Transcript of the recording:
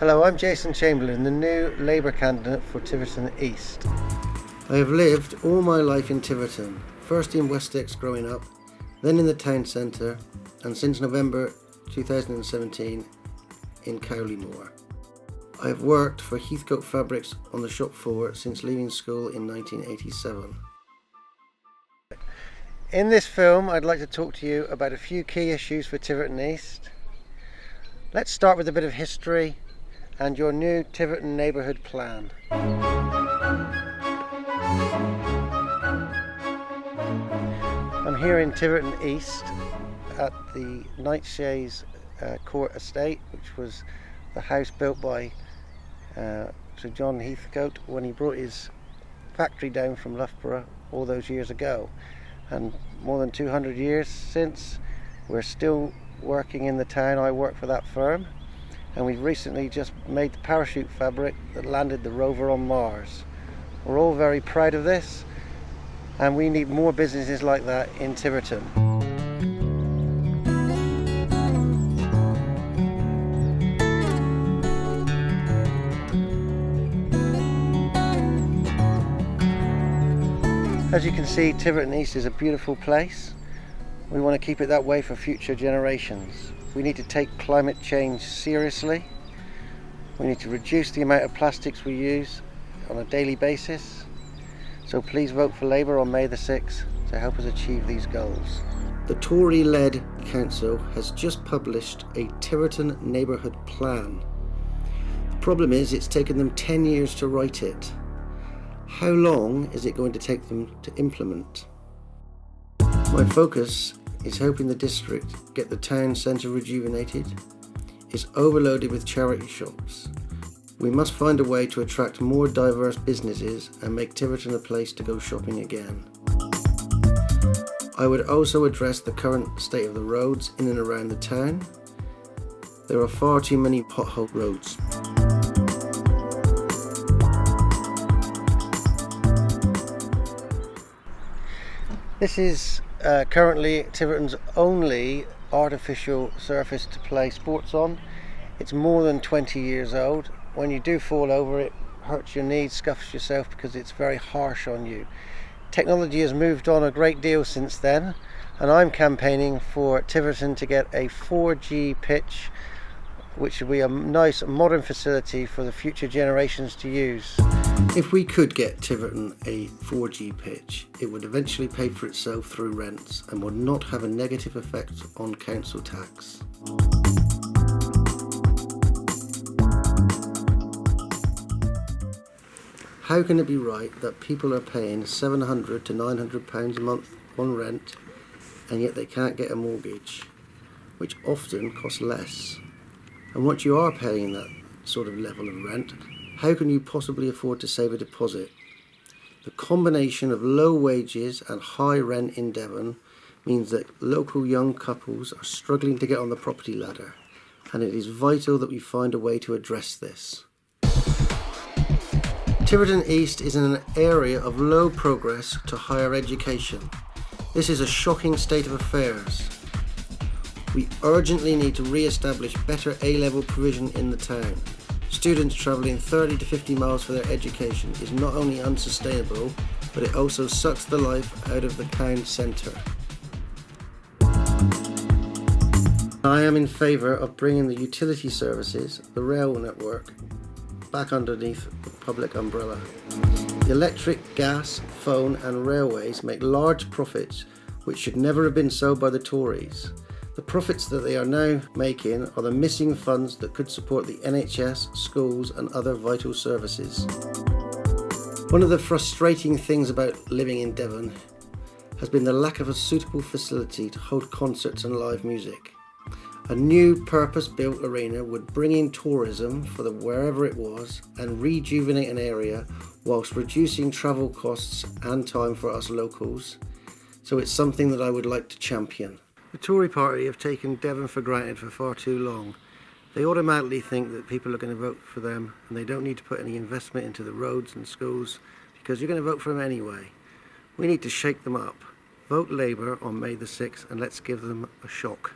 Hello, I'm Jason Chamberlain, the new Labour candidate for Tiverton East. I have lived all my life in Tiverton, first in Westex growing up, then in the town centre, and since November 2017 in Cowleymore. I have worked for Heathcote Fabrics on the shop floor since leaving school in 1987. In this film, I'd like to talk to you about a few key issues for Tiverton East. Let's start with a bit of history and your new Tiverton neighbourhood plan. I'm here in Tiverton East at the Knightshays Court Estate, which was the house built by Sir John Heathcote when he brought his factory down from Loughborough all those years ago. And more than 200 years since, we're still working in the town. I work for that firm. And we've recently just made the parachute fabric that landed the rover on Mars. We're all very proud of this, and we need more businesses like that in Tiverton. As you can see, Tiverton East is a beautiful place. We want to keep it that way for future generations. We need to take climate change seriously. We need to reduce the amount of plastics we use on a daily basis. So please vote for Labour on May the 6th to help us achieve these goals. The Tory-led council has just published a Tiverton neighbourhood plan. The problem is it's taken them 10 years to write it. How long is it going to take them to implement? My focus is helping the district get the town centre rejuvenated. It's overloaded with charity shops. We must find a way to attract more diverse businesses and make Tiverton a place to go shopping again. I would also address the current state of the roads in and around the town. There are far too many pothole roads. This is currently Tiverton's only artificial surface to play sports on. It's more than 20 years old. When you do fall over, it hurts your knees, scuffs yourself because it's very harsh on you. Technology has moved on a great deal since then, and I'm campaigning for Tiverton to get a 4G pitch, which will be a nice modern facility for the future generations to use. If we could get Tiverton a 4G pitch, it would eventually pay for itself through rents and would not have a negative effect on council tax. How can it be right that people are paying £700 to £900 a month on rent and yet they can't get a mortgage, which often costs less? And once you are paying that sort of level of rent, how can you possibly afford to save a deposit? The combination of low wages and high rent in Devon means that local young couples are struggling to get on the property ladder, and it is vital that we find a way to address this. Tiverton East is in an area of low progress to higher education. This is a shocking state of affairs. We urgently need to re-establish better A-level provision in the town. Students travelling 30 to 50 miles for their education is not only unsustainable, but it also sucks the life out of the town centre. I am in favour of bringing the utility services, the rail network, back underneath the public umbrella. The electric, gas, phone and railways make large profits which should never have been so by the Tories. The profits that they are now making are the missing funds that could support the NHS, schools and other vital services. One of the frustrating things about living in Devon has been the lack of a suitable facility to hold concerts and live music. A new purpose-built arena would bring in tourism for wherever it was and rejuvenate an area whilst reducing travel costs and time for us locals. So it's something that I would like to champion. The Tory party have taken Devon for granted for far too long. They automatically think that people are going to vote for them and they don't need to put any investment into the roads and schools because you're going to vote for them anyway. We need to shake them up. Vote Labour on May the 6th and let's give them a shock.